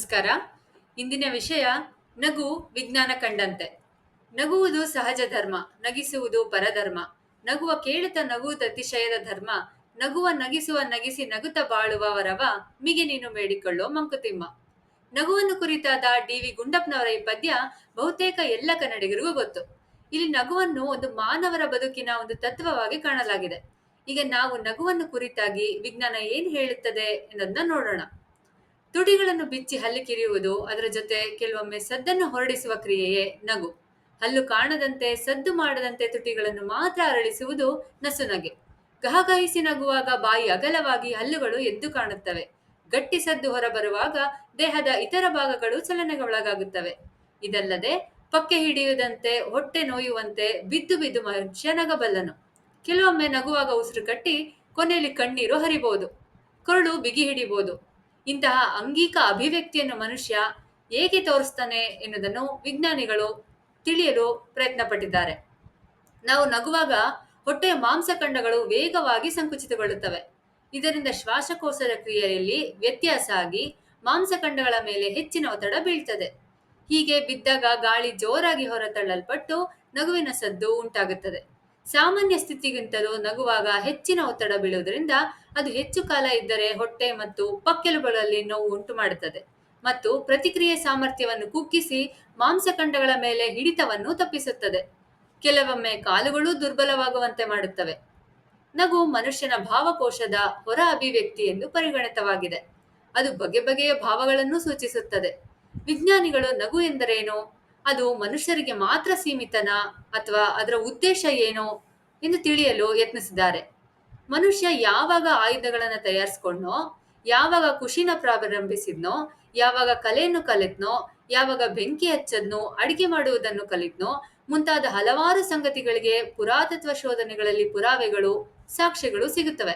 ನಮಸ್ಕಾರ. ಇಂದಿನ ವಿಷಯ ನಗು ವಿಜ್ಞಾನ ಕಂಡಂತೆ. ನಗುವುದು ಸಹಜ ಧರ್ಮ, ನಗಿಸುವುದು ಪರಧರ್ಮ. ನಗುವ ಕೇಳುತ್ತ ನಗುವುದು ಅತಿಶಯದ ಧರ್ಮ. ನಗುವ ನಗಿಸುವ ನಗಿಸಿ ನಗುತ್ತ ಬಾಳುವ ವರವ ಮಿಗೆ ನೀನು ಬೇಡಿಕೊಳ್ಳೋ ಮಂಕುತಿಮ್ಮ. ನಗುವನ್ನು ಕುರಿತಾದ ಡಿ.ವಿ. ಗುಂಡಪ್ಪನವರ ಈ ಪದ್ಯ ಬಹುತೇಕ ಎಲ್ಲ ಕನ್ನಡಿಗರಿಗೂ ಗೊತ್ತು. ಇಲ್ಲಿ ನಗುವನ್ನು ಒಂದು ಮಾನವರ ಬದುಕಿನ ಒಂದು ತತ್ವವಾಗಿ ಕಾಣಲಾಗಿದೆ. ಈಗ ನಾವು ನಗುವನ್ನು ಕುರಿತಾಗಿ ವಿಜ್ಞಾನ ಏನು ಹೇಳುತ್ತದೆ ಎನ್ನುವುದನ್ನ ನೋಡೋಣ. ತುಟಿಗಳನ್ನು ಬಿಚ್ಚಿ ಹಲ್ಲು ಕಿರಿಯುವುದು, ಅದರ ಜೊತೆ ಕೆಲವೊಮ್ಮೆ ಸದ್ದನ್ನು ಹೊರಡಿಸುವ ಕ್ರಿಯೆಯೇ ನಗು. ಹಲ್ಲು ಕಾಣದಂತೆ ಸದ್ದು ಮಾಡದಂತೆ ತುಟಿಗಳನ್ನು ಮಾತ್ರ ಅರಳಿಸುವುದು ನಸುನಗೆ. ಗಹಗಹಿಸಿ ನಗುವಾಗ ಬಾಯಿ ಅಗಲವಾಗಿ ಹಲ್ಲುಗಳು ಎದ್ದು ಕಾಣುತ್ತವೆ. ಗಟ್ಟಿ ಸದ್ದು ಹೊರಬರುವಾಗ ದೇಹದ ಇತರ ಭಾಗಗಳು ಚಲನೆಗೊಳಗಾಗುತ್ತವೆ. ಇದಲ್ಲದೆ ಪಕ್ಕೆ ಹಿಡಿಯುವುದಂತೆ, ಹೊಟ್ಟೆ ನೋಯುವಂತೆ ಬಿದ್ದು ಬಿದ್ದು ಮನುಷ್ಯ ನಗಬಲ್ಲನು. ಕೆಲವೊಮ್ಮೆ ನಗುವಾಗ ಉಸಿರು ಕಟ್ಟಿ ಕೊನೆಯಲ್ಲಿ ಕಣ್ಣೀರು ಹರಿಬಹುದು, ಕೊರಳು ಬಿಗಿ ಹಿಡಿಬಹುದು. ಇಂತಹ ಅಂಗೀಕ ಅಭಿವ್ಯಕ್ತಿಯನ್ನು ಮನುಷ್ಯ ಹೇಗೆ ತೋರಿಸ್ತಾನೆ ಎನ್ನುವುದನ್ನು ವಿಜ್ಞಾನಿಗಳು ತಿಳಿಯಲು ಪ್ರಯತ್ನ ಪಟ್ಟಿದ್ದಾರೆ. ನಾವು ನಗುವಾಗ ಹೊಟ್ಟೆಯ ಮಾಂಸಖಂಡಗಳು ವೇಗವಾಗಿ ಸಂಕುಚಿತಗೊಳ್ಳುತ್ತವೆ. ಇದರಿಂದ ಶ್ವಾಸಕೋಶದ ಕ್ರಿಯೆಯಲ್ಲಿ ವ್ಯತ್ಯಾಸ ಆಗಿ ಮಾಂಸಖಂಡಗಳ ಮೇಲೆ ಹೆಚ್ಚಿನ ಒತ್ತಡ ಬೀಳ್ತದೆ. ಹೀಗೆ ಬಿದ್ದಾಗ ಗಾಳಿ ಜೋರಾಗಿ ಹೊರತಳ್ಳಲ್ಪಟ್ಟು ನಗುವಿನ ಸದ್ದು ಉಂಟಾಗುತ್ತದೆ. ಸಾಮಾನ್ಯ ಸ್ಥಿತಿಗಿಂತಲೂ ನಗುವಾಗ ಹೆಚ್ಚಿನ ಒತ್ತಡ ಬೀಳುವುದರಿಂದ ಅದು ಹೆಚ್ಚು ಕಾಲ ಇದ್ದರೆ ಹೊಟ್ಟೆ ಮತ್ತು ಪಕ್ಕೆಲುಬುಗಳಲ್ಲಿ ನೋವು ಉಂಟು ಮಾಡುತ್ತದೆ ಮತ್ತು ಪ್ರತಿಕ್ರಿಯೆ ಸಾಮರ್ಥ್ಯವನ್ನು ಕುಗ್ಗಿಸಿ ಮಾಂಸಖಂಡಗಳ ಮೇಲೆ ಹಿಡಿತವನ್ನು ತಪ್ಪಿಸುತ್ತದೆ. ಕೆಲವೊಮ್ಮೆ ಕಾಲುಗಳು ದುರ್ಬಲವಾಗುವಂತೆ ಮಾಡುತ್ತವೆ. ನಗು ಮನುಷ್ಯನ ಭಾವಕೋಶದ ಹೊರ ಅಭಿವ್ಯಕ್ತಿ ಎಂದು ಪರಿಗಣಿತವಾಗಿದೆ. ಅದು ಬಗೆ ಬಗೆಯ ಭಾವಗಳನ್ನು ಸೂಚಿಸುತ್ತದೆ. ವಿಜ್ಞಾನಿಗಳು ನಗು ಎಂದರೇನು, ಅದು ಮನುಷ್ಯರಿಗೆ ಮಾತ್ರ ಸೀಮಿತನಾ ಅಥವಾ ಅದರ ಉದ್ದೇಶ ಏನು ಎಂದು ತಿಳಿಯಲು ಯತ್ನಿಸಿದ್ದಾರೆ. ಮನುಷ್ಯ ಯಾವಾಗ ಆಯುಧಗಳನ್ನು ತಯಾರಿಸ್ಕೊಂಡ್ನೋ, ಯಾವಾಗ ಖುಷಿನ ಪ್ರಾರಂಭಿಸಿದ್ನೋ, ಯಾವಾಗ ಕಲೆಯನ್ನು ಕಲಿತ್ನೋ, ಯಾವಾಗ ಬೆಂಕಿ ಹಚ್ಚದ್ನೋ, ಅಡಿಗೆ ಮಾಡುವುದನ್ನು ಕಲಿತ್ನೋ ಮುಂತಾದ ಹಲವಾರು ಸಂಗತಿಗಳಿಗೆ ಪುರಾತತ್ವ ಶೋಧನೆಗಳಲ್ಲಿ ಪುರಾವೆಗಳು, ಸಾಕ್ಷ್ಯಗಳು ಸಿಗುತ್ತವೆ.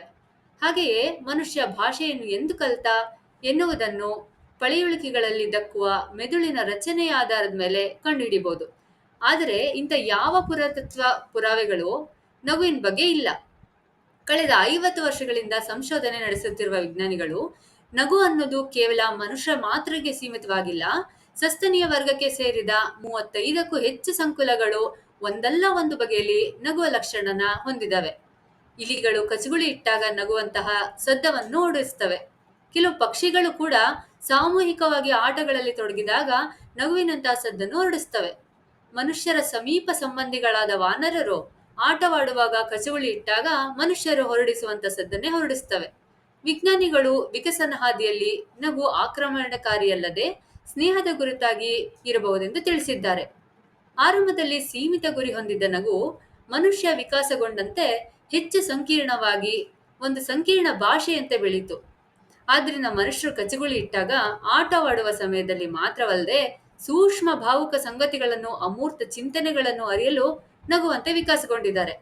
ಹಾಗೆಯೇ ಮನುಷ್ಯ ಭಾಷೆಯನ್ನು ಎಂದು ಕಲಿತ ಎನ್ನುವುದನ್ನು ಪಳೆಯುಳಿಕೆಗಳಲ್ಲಿ ದಕ್ಕುವ ಮೆದುಳಿನ ರಚನೆಯ ಆಧಾರದ ಮೇಲೆ ಕಂಡುಹಿಡಿಬಹುದು. ಆದರೆ ಇಂಥ ಯಾವ ಪುರಾತತ್ವ ಪುರಾವೆಗಳು ನಗುವಿನ ಬಗ್ಗೆ ಇಲ್ಲ. ಕಳೆದ 50 ವರ್ಷಗಳಿಂದ ಸಂಶೋಧನೆ ನಡೆಸುತ್ತಿರುವ ವಿಜ್ಞಾನಿಗಳು ನಗು ಅನ್ನೋದು ಕೇವಲ ಮನುಷ್ಯ ಮಾತ್ರಕ್ಕೆ ಸೀಮಿತವಾಗಿಲ್ಲ, ಸಸ್ತನಿಯ ವರ್ಗಕ್ಕೆ ಸೇರಿದ 35ಕ್ಕೂ ಹೆಚ್ಚು ಸಂಕುಲಗಳು ಒಂದಲ್ಲ ಒಂದು ಬಗೆಯಲ್ಲಿ ನಗುವ ಲಕ್ಷಣನ ಹೊಂದಿದವೆ. ಇಲಿಗಳು ಕಚಗುಳಿ ಇಟ್ಟಾಗ ನಗುವಂತಹ ಸದ್ದವನ್ನು ಹೊರಡಿಸ್ತವೆ. ಕೆಲವು ಪಕ್ಷಿಗಳು ಕೂಡ ಸಾಮೂಹಿಕವಾಗಿ ಆಟಗಳಲ್ಲಿ ತೊಡಗಿದಾಗ ನಗುವಿನಂತಹ ಸದ್ದನ್ನು ಹೊರಡಿಸ್ತವೆ. ಮನುಷ್ಯರ ಸಮೀಪ ಸಂಬಂಧಿಗಳಾದ ವಾನರರು ಆಟವಾಡುವಾಗ ಕಚಗುಳಿ ಇಟ್ಟಾಗ ಮನುಷ್ಯರು ಹೊರಡಿಸುವಂತ ಸದ್ದನ್ನೇ ಹೊರಡಿಸ್ತವೆ. ವಿಜ್ಞಾನಿಗಳು ವಿಕಸನ ಹಾದಿಯಲ್ಲಿ ನಗು ಆಕ್ರಮಣಕಾರಿಯಲ್ಲದೆ ಸ್ನೇಹದ ಗುರುತಾಗಿ ಇರಬಹುದೆಂದು ತಿಳಿಸಿದ್ದಾರೆ. ಆರಂಭದಲ್ಲಿ ಸೀಮಿತ ಗುರಿ ಹೊಂದಿದ್ದ ನಗು ಮನುಷ್ಯ ವಿಕಾಸಗೊಂಡಂತೆ ಹೆಚ್ಚು ಸಂಕೀರ್ಣವಾಗಿ ಒಂದು ಸಂಕೀರ್ಣ ಭಾಷೆಯಂತೆ ಬೆಳೀತು. ಆದ್ರಿಂದ ಮನುಷ್ಯರು ಕಚಗುಳಿ ಇಟ್ಟಾಗ ಆಟವಾಡುವ ಸಮಯದಲ್ಲಿ ಮಾತ್ರವಲ್ಲದೆ ಸೂಕ್ಷ್ಮ ಭಾವುಕ ಸಂಗತಿಗಳನ್ನು, ಅಮೂರ್ತ ಚಿಂತನೆಗಳನ್ನು ಅರಿಯಲು ನಗುವಂತೆ ವಿಕಾಸಗೊಂಡಿದ್ದಾರೆ.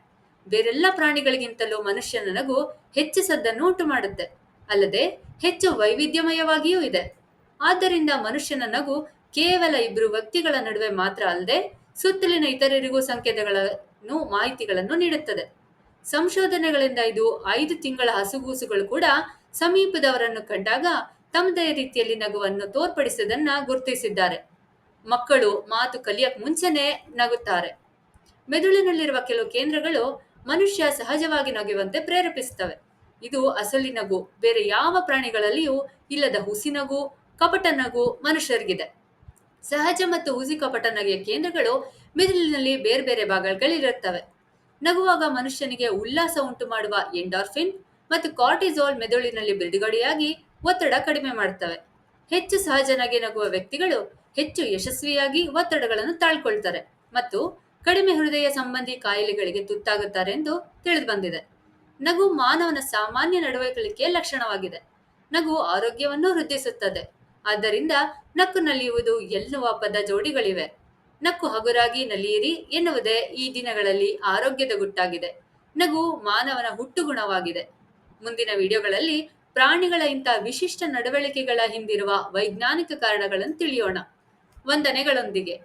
ಬೇರೆಲ್ಲ ಪ್ರಾಣಿಗಳಿಗಿಂತಲೂ ಮನುಷ್ಯನ ನಗು ಹೆಚ್ಚು ಸದ್ದನ್ನು ಉಂಟು ಮಾಡುತ್ತೆ, ಅಲ್ಲದೆ ಹೆಚ್ಚು ವೈವಿಧ್ಯಮಯವಾಗಿಯೂ ಇದೆ. ಆದ್ದರಿಂದ ಮನುಷ್ಯನ ನಗು ಕೇವಲ ಇಬ್ಬರು ವ್ಯಕ್ತಿಗಳ ನಡುವೆ ಮಾತ್ರ ಅಲ್ಲದೆ ಸುತ್ತಲಿನ ಇತರರಿಗೂ ಸಂಕೇತಗಳನ್ನು, ಮಾಹಿತಿಗಳನ್ನು ನೀಡುತ್ತದೆ. ಸಂಶೋಧನೆಗಳಿಂದ ಇದು 5 ತಿಂಗಳ ಹಸುಗೂಸುಗಳು ಕೂಡ ಸಮೀಪದವರನ್ನು ಕಂಡಾಗ ತಮ್ಮದೇ ರೀತಿಯಲ್ಲಿ ನಗುವನ್ನು ತೋರ್ಪಡಿಸುವುದನ್ನ ಗುರುತಿಸಿದ್ದಾರೆ. ಮಕ್ಕಳು ಮಾತು ಕಲಿಯಕ್ ಮುಂಚೆನೆ ನಗುತ್ತಾರೆ. ಮೆದುಳಿನಲ್ಲಿರುವ ಕೆಲವು ಕೇಂದ್ರಗಳು ಮನುಷ್ಯ ಸಹಜವಾಗಿ ನಗುವಂತೆ ಪ್ರೇರೇಪಿಸುತ್ತವೆ. ಇದು ಅಸಲಿ ನಗು. ಬೇರೆ ಯಾವ ಪ್ರಾಣಿಗಳಲ್ಲಿಯೂ ಇಲ್ಲದ ಹುಸಿ ನಗು, ಕಪಟ ನಗು ಮನುಷ್ಯರಿಗಿದೆ. ಸಹಜ ಮತ್ತು ಹುಸಿ ಕಪಟ ನಗೆಯ ಕೇಂದ್ರಗಳು ಮೆದುಳಿನಲ್ಲಿ ಬೇರೆ ಬೇರೆ ಭಾಗಗಳಿರುತ್ತವೆ. ನಗುವಾಗ ಮನುಷ್ಯನಿಗೆ ಉಲ್ಲಾಸ ಉಂಟು ಮಾಡುವ ಎಂಡಾರ್ಫಿನ್ ಮತ್ತು ಕಾರ್ಟಿಸೋಲ್ ಮೆದುಳಿನಲ್ಲಿ ಬಿಡುಗಡೆಯಾಗಿ ಒತ್ತಡ ಕಡಿಮೆ ಮಾಡುತ್ತವೆ. ಹೆಚ್ಚು ಸಹಜನಾಗಿ ನಗುವ ವ್ಯಕ್ತಿಗಳು ಹೆಚ್ಚು ಯಶಸ್ವಿಯಾಗಿ ಒತ್ತಡಗಳನ್ನು ತಾಳ್ಕೊಳ್ತಾರೆ ಮತ್ತು ಕಡಿಮೆ ಹೃದಯ ಸಂಬಂಧಿ ಕಾಯಿಲೆಗಳಿಗೆ ತುತ್ತಾಗುತ್ತಾರೆ ಎಂದು ತಿಳಿದು ಬಂದಿದೆ. ನಗು ಮಾನವನ ಸಾಮಾನ್ಯ ನಡವಳಿಕೆಯ ಲಕ್ಷಣವಾಗಿದೆ. ನಗು ಆರೋಗ್ಯವನ್ನು ವೃದ್ಧಿಸುತ್ತದೆ. ಆದ್ದರಿಂದ ನಕ್ಕು ನಲಿಯುವುದು ಎನ್ನುವ ಪದ ಜೋಡಿಗಳಿವೆ. ನಕ್ಕು ಹಗುರಾಗಿ ನಲಿಯಿರಿ ಎನ್ನುವುದೇ ಈ ದಿನಗಳಲ್ಲಿ ಆರೋಗ್ಯದ ಗುಟ್ಟಾಗಿದೆ. ನಗು ಮಾನವನ ಹುಟ್ಟುಗುಣವಾಗಿದೆ. ಮುಂದಿನ ವಿಡಿಯೋಗಳಲ್ಲಿ ಪ್ರಾಣಿಗಳ ಇಂಥ ವಿಶಿಷ್ಟ ನಡವಳಿಕೆಗಳ ಹಿಂದಿರುವ ವೈಜ್ಞಾನಿಕ ಕಾರಣಗಳನ್ನು ತಿಳಿಯೋಣ. ವಂದನೆಗಳೊಂದಿಗೆ.